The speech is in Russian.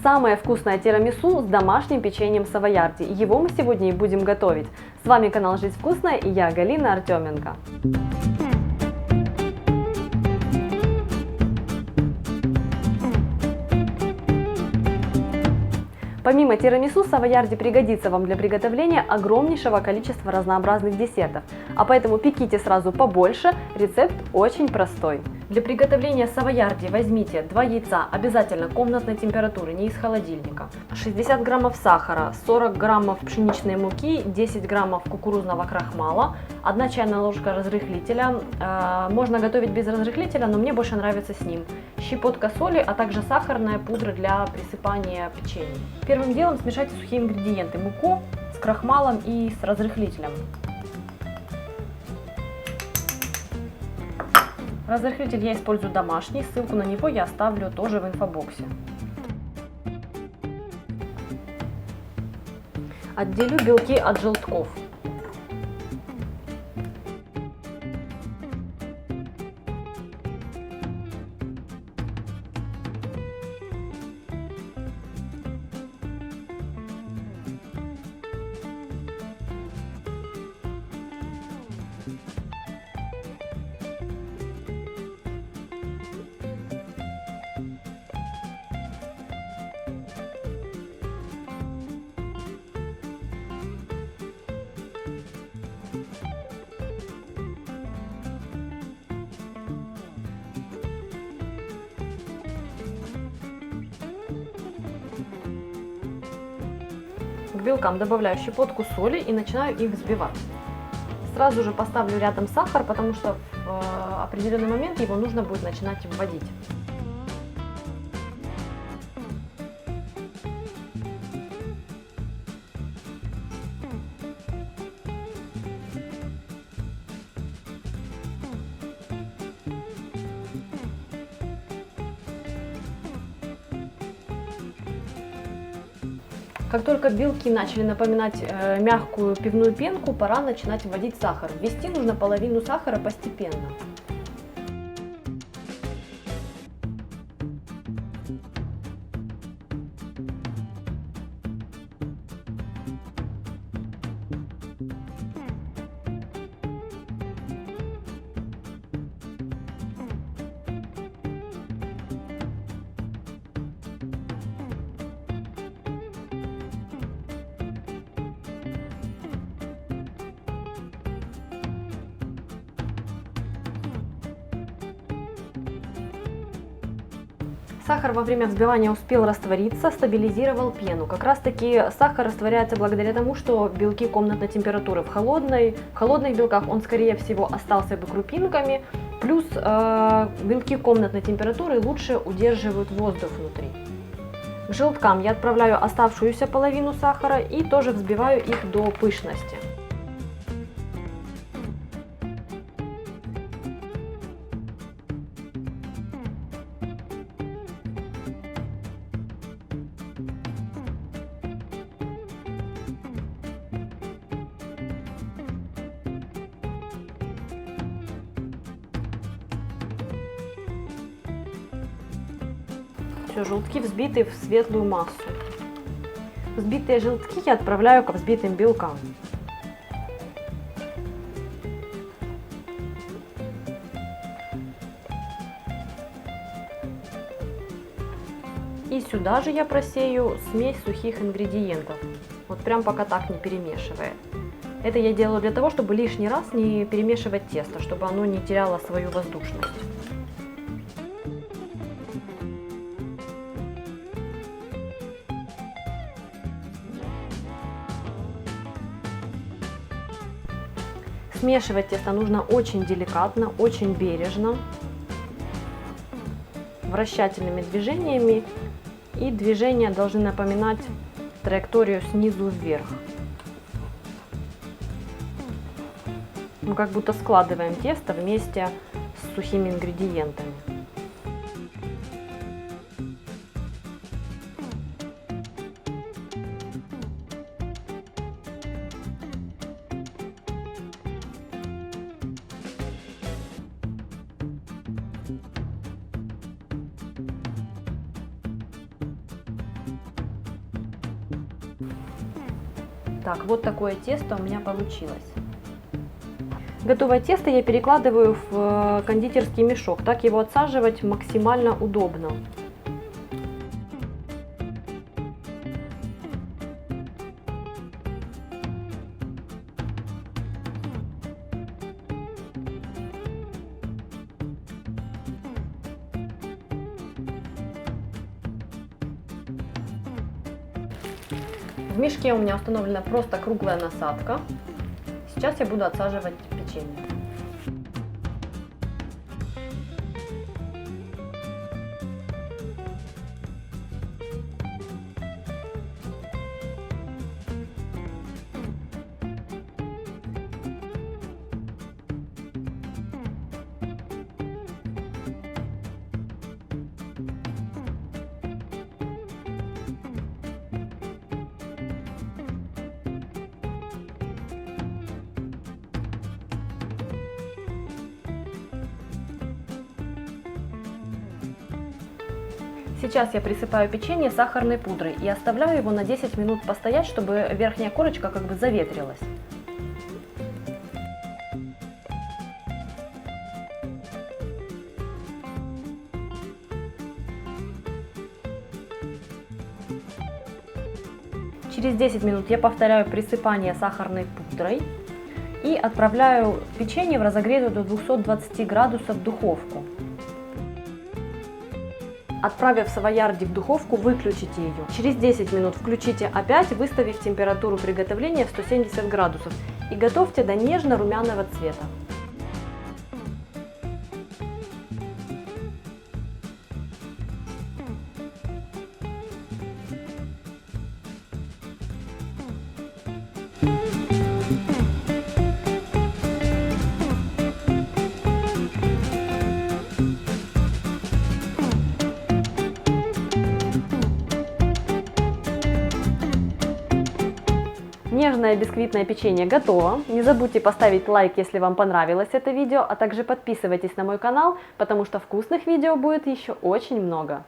Самое вкусное тирамису с домашним печеньем савоярди. Его мы сегодня и будем готовить. С вами канал Жизнь вкусная и я, Галина Артеменко. Помимо тирамису, савоярди пригодится вам для приготовления огромнейшего количества разнообразных десертов, а поэтому пеките сразу побольше, рецепт очень простой. Для приготовления савоярди возьмите 2 яйца, обязательно комнатной температуры, не из холодильника, 60 граммов сахара, 40 граммов пшеничной муки, 10 граммов кукурузного крахмала, 1 чайная ложка разрыхлителя, можно готовить без разрыхлителя, но мне больше нравится с ним, щепотка соли, а также сахарная пудра для присыпания печенья. Первым делом смешайте сухие ингредиенты: муку с крахмалом и с разрыхлителем. Разрыхлитель я использую домашний, ссылку на него я оставлю тоже в инфобоксе. Отделю белки от желтков. К белкам добавляю щепотку соли и начинаю их взбивать. Сразу же поставлю рядом сахар, потому что в определенный момент его нужно будет начинать вводить. Как только белки начали напоминать мягкую пивную пенку, пора начинать вводить сахар. Ввести нужно половину сахара постепенно. Сахар во время взбивания успел раствориться, стабилизировал пену. Как раз таки сахар растворяется благодаря тому, что белки комнатной температуры в холодных белках он скорее всего остался бы крупинками, плюс белки комнатной температуры лучше удерживают воздух внутри. К желткам я отправляю оставшуюся половину сахара и тоже взбиваю их до пышности. Все, желтки взбиты в светлую массу. Взбитые желтки я отправляю к взбитым белкам. И сюда же я просею смесь сухих ингредиентов. Вот прям пока так не перемешивая. Это я делаю для того, чтобы лишний раз не перемешивать тесто, чтобы оно не теряло свою воздушность. Смешивать тесто нужно очень деликатно, очень бережно, вращательными движениями, и движения должны напоминать траекторию снизу вверх. Мы как будто складываем тесто вместе с сухими ингредиентами. Так, вот такое тесто у меня получилось. Готовое тесто я перекладываю в кондитерский мешок, так его отсаживать максимально удобно. В мешке у меня установлена просто круглая насадка. Сейчас я буду отсаживать печенье. Сейчас я присыпаю печенье сахарной пудрой и оставляю его на 10 минут постоять, чтобы верхняя корочка как бы заветрилась. Через 10 минут я повторяю присыпание сахарной пудрой и отправляю печенье в разогретую до 220 градусов духовку. Отправив савоярди в духовку, выключите ее. Через 10 минут включите опять, выставив температуру приготовления в 170 градусов и готовьте до нежно-румяного цвета. Нежное бисквитное печенье готово. Не забудьте поставить лайк, если вам понравилось это видео, а также подписывайтесь на мой канал, потому что вкусных видео будет еще очень много.